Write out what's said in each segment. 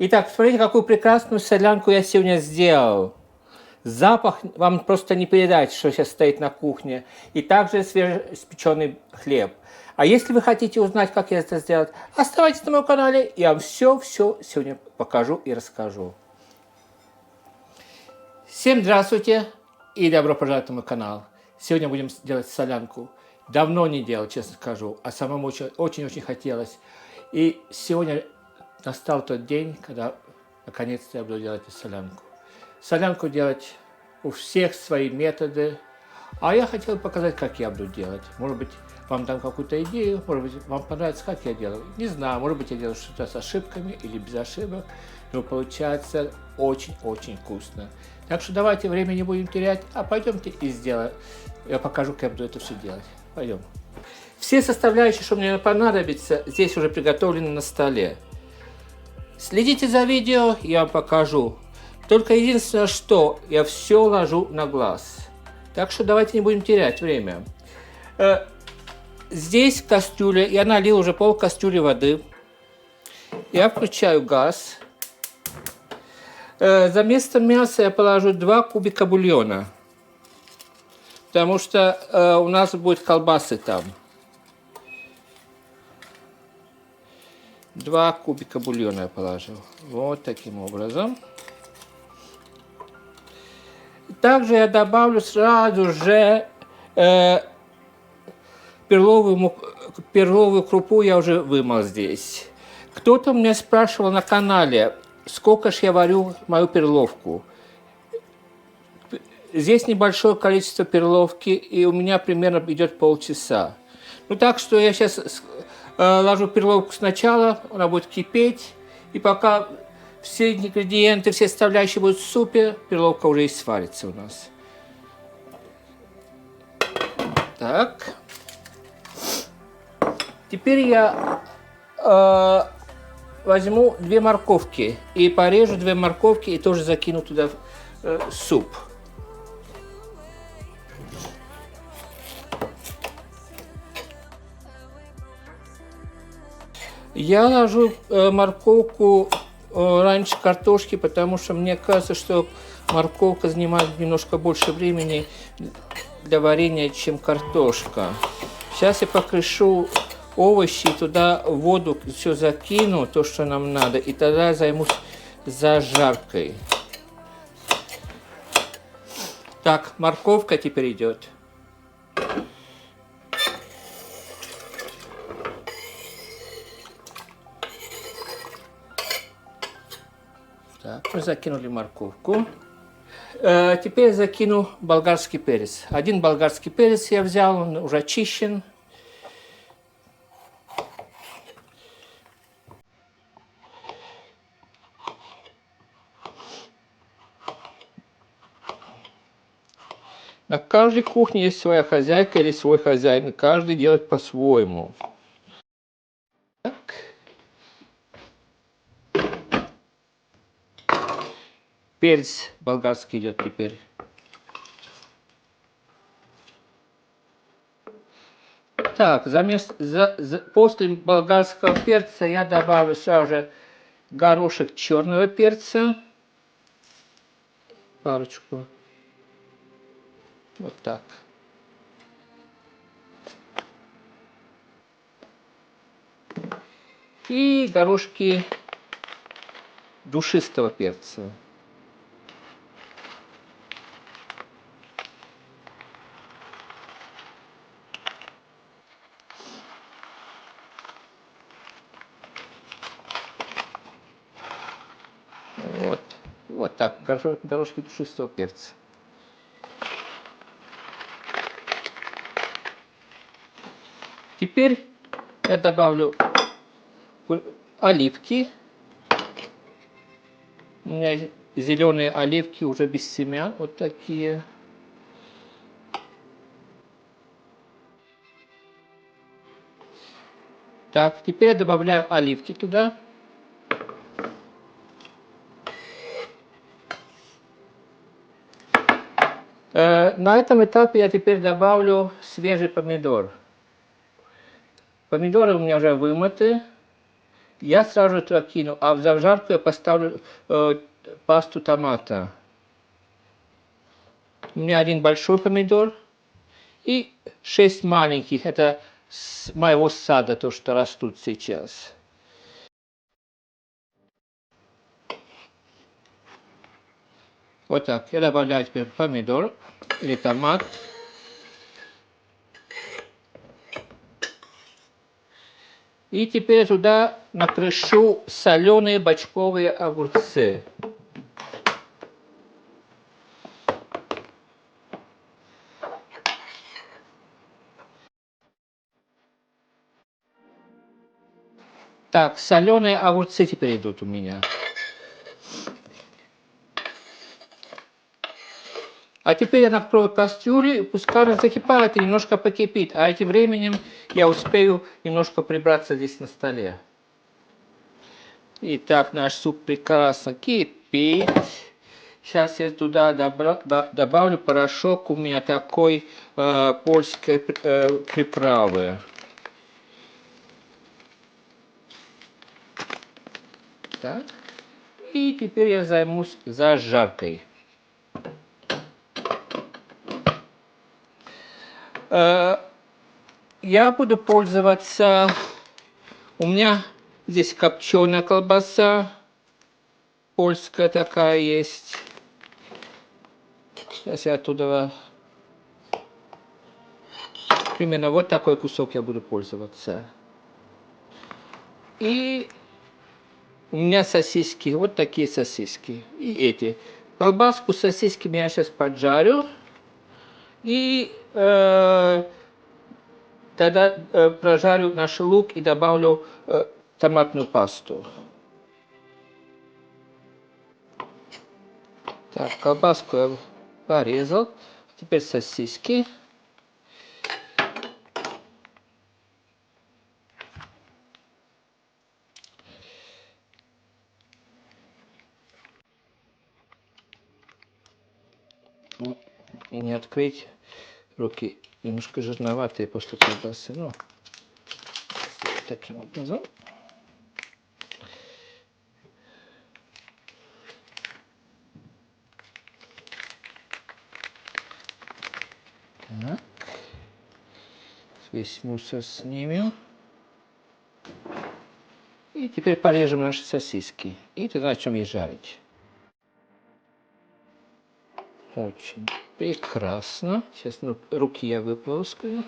Итак, смотрите, какую прекрасную солянку я сегодня сделал. Запах вам просто не передать, что сейчас стоит на кухне. И также свежеиспеченный хлеб. А если вы хотите узнать, как я это сделал, оставайтесь на моем канале, я вам все сегодня покажу и расскажу. Всем здравствуйте и добро пожаловать на мой канал. Сегодня будем делать солянку. Давно не делал, честно скажу, а самому очень-очень хотелось. И сегодня настал тот день, когда наконец-то я буду делать эту солянку. Солянку делать у всех свои методы, а я хотел показать, как я буду делать. Может быть, вам дам какую-то идею, может быть, вам понравится, как я делаю. Не знаю, может быть, я делаю что-то с ошибками или без ошибок, но получается очень-очень вкусно. Так что давайте время не будем терять, а пойдемте и сделаем. Я покажу, как я буду это все делать. Пойдем. Все составляющие, что мне понадобится, здесь уже приготовлены на столе. Следите за видео, я вам покажу. Только единственное, что я все ложу на глаз. Так что давайте не будем терять время. Здесь в кастрюле, я налил уже пол кастрюли воды. Я включаю газ. За место мяса я положу 2 кубика бульона. Потому что у нас будет колбасы там. 2 кубика бульона я положил. Вот таким образом. Также я добавлю сразу же перловую крупу, я уже вымыл здесь. Кто-то меня спрашивал на канале, сколько ж я варю мою перловку. Здесь небольшое количество перловки, и у меня примерно идет полчаса. Ну так что я сейчас ложу перловку сначала, она будет кипеть, и пока все ингредиенты, все составляющие будут в супе, перловка уже и сварится у нас. Так. Теперь я возьму 2 морковки и порежу 2 морковки и тоже закину туда суп. Я ложу морковку раньше картошки, потому что мне кажется, что морковка занимает немножко больше времени для варенья, чем картошка. Сейчас я покрышу овощи, туда в воду все закину, то, что нам надо, и тогда займусь зажаркой. Так, морковка теперь идет. Так, мы закинули морковку. Теперь закину болгарский перец. 1 болгарский перец я взял, он уже очищен. На каждой кухне есть своя хозяйка или свой хозяин. Каждый делает по-своему. Так. Перец болгарский идет теперь. Так, после болгарского перца я добавлю сразу же горошек черного перца. Парочку. Вот так. И горошки душистого перца. Вот так, горошки душистого перца. Теперь я добавлю оливки. У меня зеленые оливки уже без семян, вот такие. Так, теперь я добавляю оливки туда. На этом этапе я теперь добавлю свежий помидор. Помидоры у меня уже вымыты. Я сразу же туда кину, а в зажарку я поставлю пасту томата. У меня один большой помидор и 6 маленьких. Это с моего сада, то, что растут сейчас. Вот так. Я добавляю теперь помидор или томат. И теперь туда накрышу соленые бочковые огурцы. Так, соленые огурцы теперь идут у меня. А теперь я накрою кастрюлю, и пускай она закипает и немножко покипит. А этим временем я успею немножко прибраться здесь на столе. Итак, наш суп прекрасно кипит. Сейчас я туда добавлю порошок у меня такой польской приправы. Так. И теперь я займусь зажаркой. Я буду пользоваться... У меня здесь копченая колбаса. Польская такая есть. Сейчас я оттуда... Примерно вот такой кусок я буду пользоваться. И у меня сосиски, вот такие сосиски. И эти. Колбаску с сосисками я сейчас поджарю. И тогда прожарю наш лук и добавлю томатную пасту. Так, колбаску я порезал. Теперь сосиски. И не открыть руки. Немножко жирноватые после колбасы. Ну, таким образом. Так. Весь мусор снимем. И теперь порежем наши сосиски. И тогда начнем их жарить. Очень прекрасно. Сейчас руки я выполоскаю.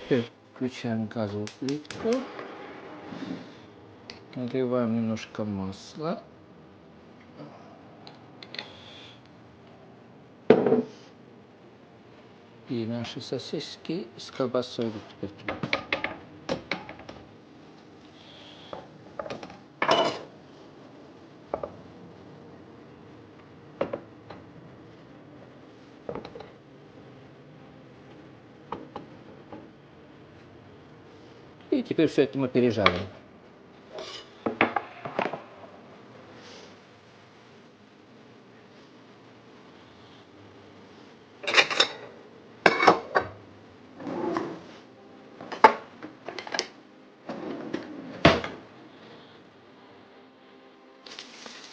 Теперь включаем газовую плитку. Наливаем немножко масла. И наши сосиски с колбасой идут теперь туда. И теперь все это мы пережарим.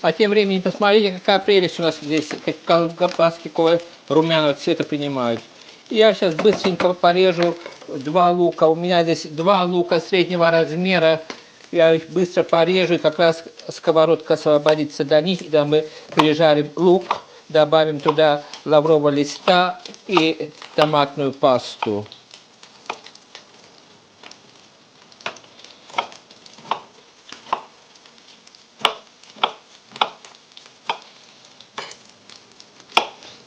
А тем временем посмотрите, какая прелесть у нас здесь, как колбаски какого румяного цвета принимают. Я сейчас быстренько порежу 2 лука. У меня здесь 2 лука среднего размера. Я их быстро порежу, и как раз сковородка освободится до них. И мы пережарим лук, добавим туда лаврового листа и томатную пасту.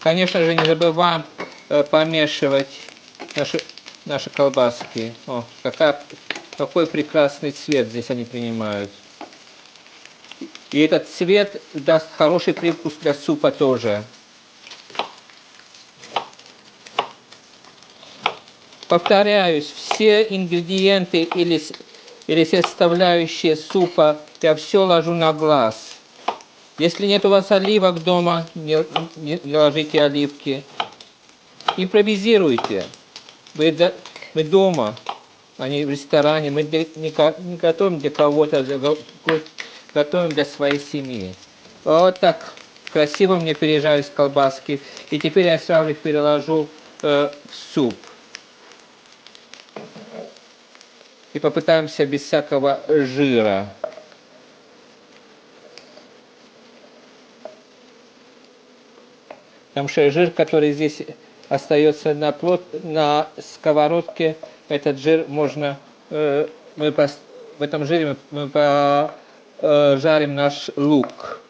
Конечно же, не забываем помешивать наши колбаски. О, какой прекрасный цвет здесь они принимают. И этот цвет даст хороший привкус для супа тоже. Повторяюсь, все ингредиенты или все составляющие супа я все ложу на глаз. Если нет у вас оливок дома, не ложите оливки. Импровизируйте. Вы дома. Они в ресторане. Мы не готовим для кого-то, готовим для своей семьи. Вот так красиво мне пережарились колбаски. И теперь я сразу их переложу в суп. И попытаемся без всякого жира. Потому что жир, который здесь остается на сковородке, этот жир можно... в этом жире мы пожарим наш лук.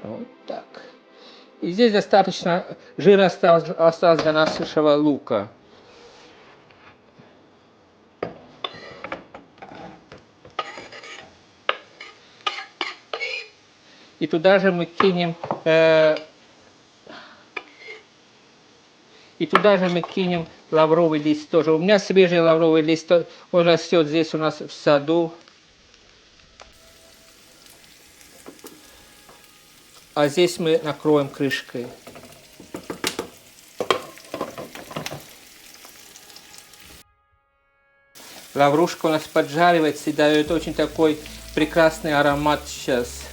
Вот так. И здесь достаточно жира осталось для нашего лука. И туда же мы кинем лавровый лист тоже. У меня свежий лавровый лист, он растет здесь у нас в саду. А здесь мы накроем крышкой. Лаврушка у нас поджаривается и дает очень такой прекрасный аромат сейчас.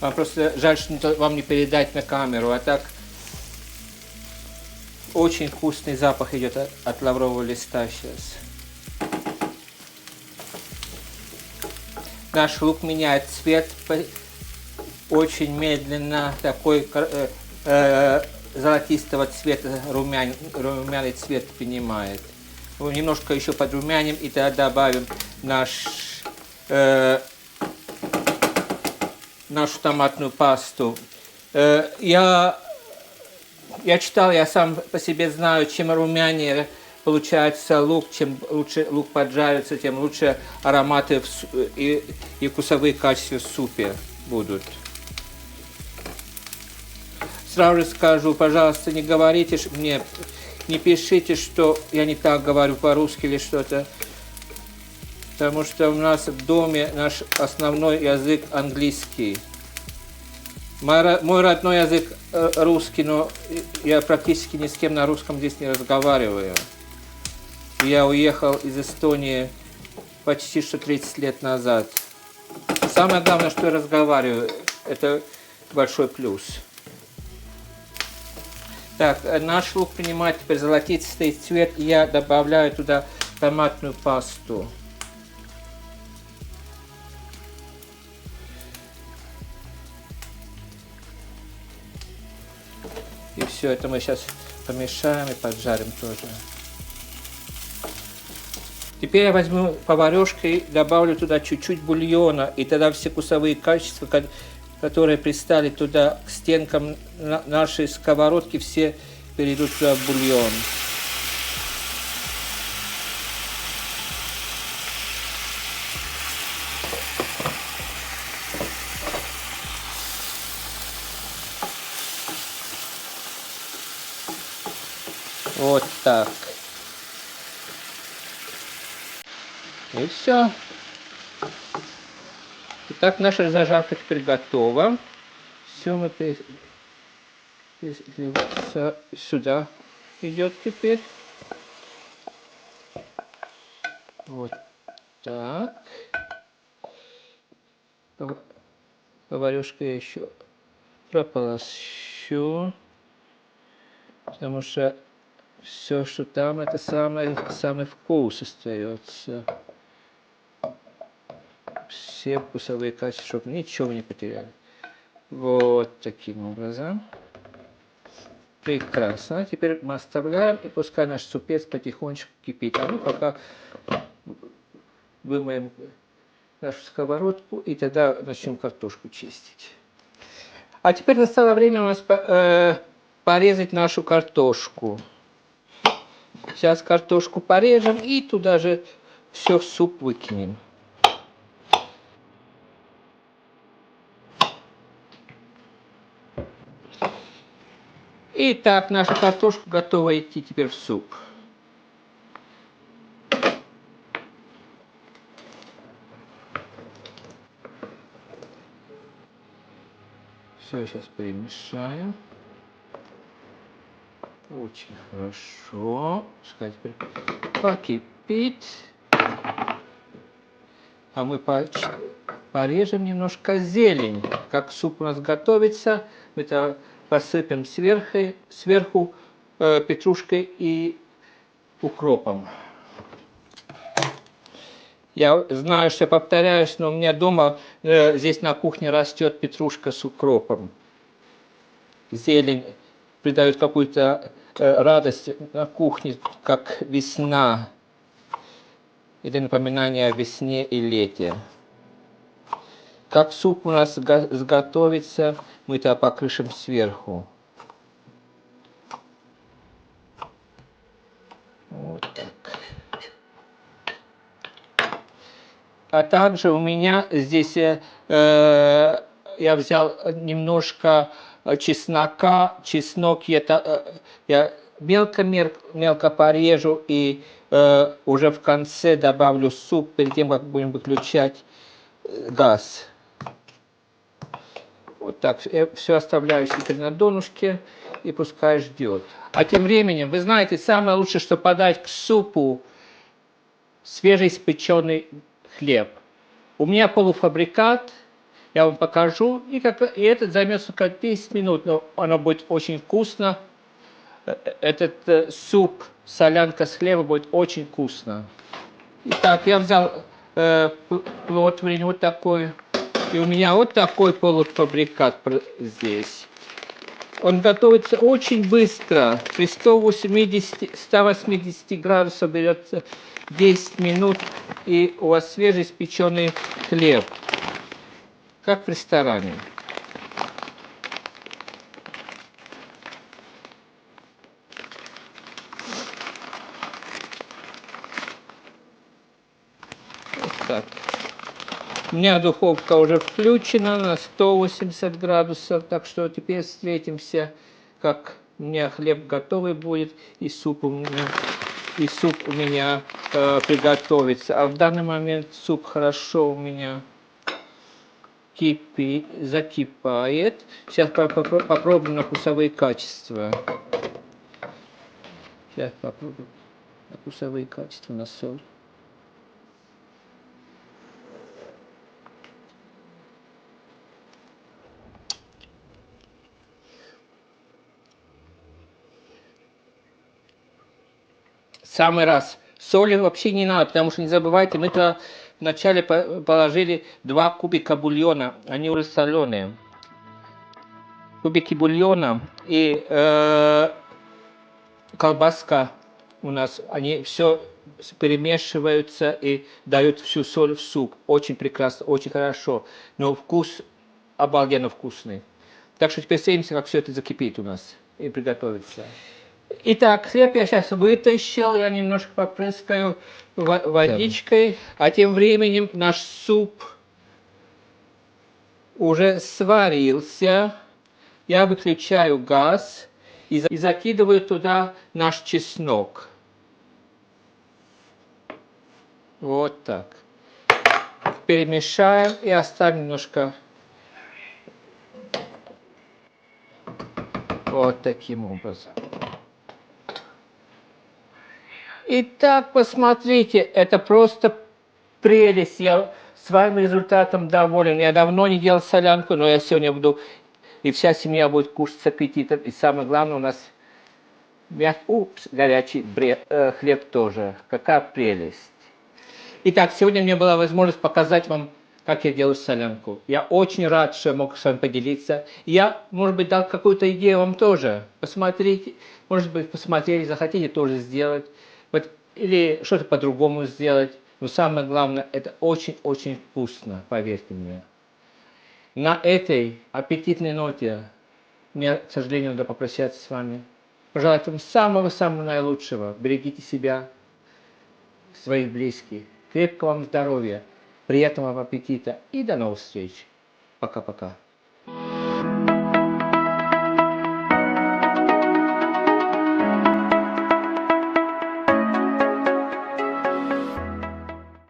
Вам просто жаль, что вам не передать на камеру, а так очень вкусный запах идет от лаврового листа сейчас. Наш лук меняет цвет очень медленно, такой золотистого цвета, румяный цвет принимает. Немножко еще подрумяним и тогда добавим нашу томатную пасту. Я читал, я сам по себе знаю, чем румянее получается лук, чем лучше лук поджарится, тем лучше ароматы и вкусовые качества в супе будут. Сразу же скажу, пожалуйста, не говорите мне, не пишите, что я не так говорю по-русски или что-то, потому что у нас в доме наш основной язык английский. Мой родной язык русский, но я практически ни с кем на русском здесь не разговариваю. Я уехал из Эстонии почти что 30 лет назад. Самое главное, что я разговариваю, это большой плюс. Так, наш лук принимает теперь золотистый цвет, и я добавляю туда томатную пасту. И все это мы сейчас помешаем и поджарим тоже. Теперь я возьму поварешкой, добавлю туда чуть-чуть бульона, и тогда все вкусовые качества, которые пристали туда к стенкам нашей сковородки, все перейдут туда в бульон. Вот так. И все. Итак, наша зажарка теперь готова. Все мы сюда идет теперь. Вот так. Поварешку я еще прополощу, потому что все, что там, это самый вкус остается. Все вкусовые качества, чтобы ничего не потеряли. Вот таким образом. Прекрасно. Теперь мы оставляем, и пускай наш супец потихонечку кипит. А мы пока вымоем нашу сковородку, и тогда начнем картошку чистить. А теперь настало время у нас порезать нашу картошку. Сейчас картошку порежем и туда же все в суп выкинем. Итак, наша картошка готова идти теперь в суп. Все сейчас перемешаем. Очень хорошо. Пускай теперь покипит. А мы порежем немножко зелень. Как суп у нас готовится, мы это посыпем сверху петрушкой и укропом. Я знаю, что я повторяюсь, но у меня дома здесь на кухне растет петрушка с укропом. Зелень придает какую-то радость на кухне, как весна. Это напоминание о весне и лете. Как суп у нас сготовится, мы это покрышим сверху. Вот так. А также у меня здесь я взял немножко чеснока. Чеснок я мелко порежу и уже в конце добавлю суп, перед тем, как будем выключать газ. Вот так. Все оставляю теперь на донышке и пускай ждет. А тем временем, вы знаете, самое лучшее, что подать к супу, свежеиспеченный хлеб. У меня полуфабрикат, я вам покажу, и это займет только 10 минут, но оно будет очень вкусно. Этот суп, солянка с хлебом будет очень вкусно. Итак, я взял противень вот такой, и у меня вот такой полуфабрикат здесь. Он готовится очень быстро, при 180 градусах берется 10 минут, и у вас свежеиспеченный хлеб, как в ресторане. Вот так. У меня духовка уже включена на 180 градусов, так что теперь встретимся, как у меня хлеб готовый будет, и суп у меня приготовится. А в данный момент суп хорошо у меня закипает. Сейчас попробуем на вкусовые качества. Сейчас попробуем на вкусовые качества, на соль. Самый раз. Соли вообще не надо, потому что не забывайте, мы туда вначале положили 2 кубика бульона, они уже соленые. Кубики бульона и колбаска у нас, они все перемешиваются и дают всю соль в суп. Очень прекрасно, очень хорошо. Но вкус обалденно вкусный. Так что теперь встретимся, как все это закипит у нас и приготовится. Итак, хлеб я сейчас вытащил, я немножко попрыскаю водичкой, а тем временем наш суп уже сварился. Я выключаю газ и закидываю туда наш чеснок. Вот так. Перемешаем и оставим немножко вот таким образом. Итак, посмотрите, это просто прелесть. Я своим результатом доволен. Я давно не делал солянку, но я сегодня буду, и вся семья будет кушать с аппетитом. И самое главное, у нас горячий хлеб тоже. Какая прелесть. Итак, сегодня у меня была возможность показать вам, как я делаю солянку. Я очень рад, что я мог с вами поделиться. Я, может быть, дал какую-то идею вам тоже. Посмотрите, может быть, посмотрели, захотите тоже сделать. Вот, или что-то по-другому сделать. Но самое главное, это очень-очень вкусно, поверьте мне. На этой аппетитной ноте мне, к сожалению, надо попрощаться с вами. Пожелать вам самого-самого наилучшего. Берегите себя, своих близких. Крепкого вам здоровья, приятного аппетита и до новых встреч. Пока-пока.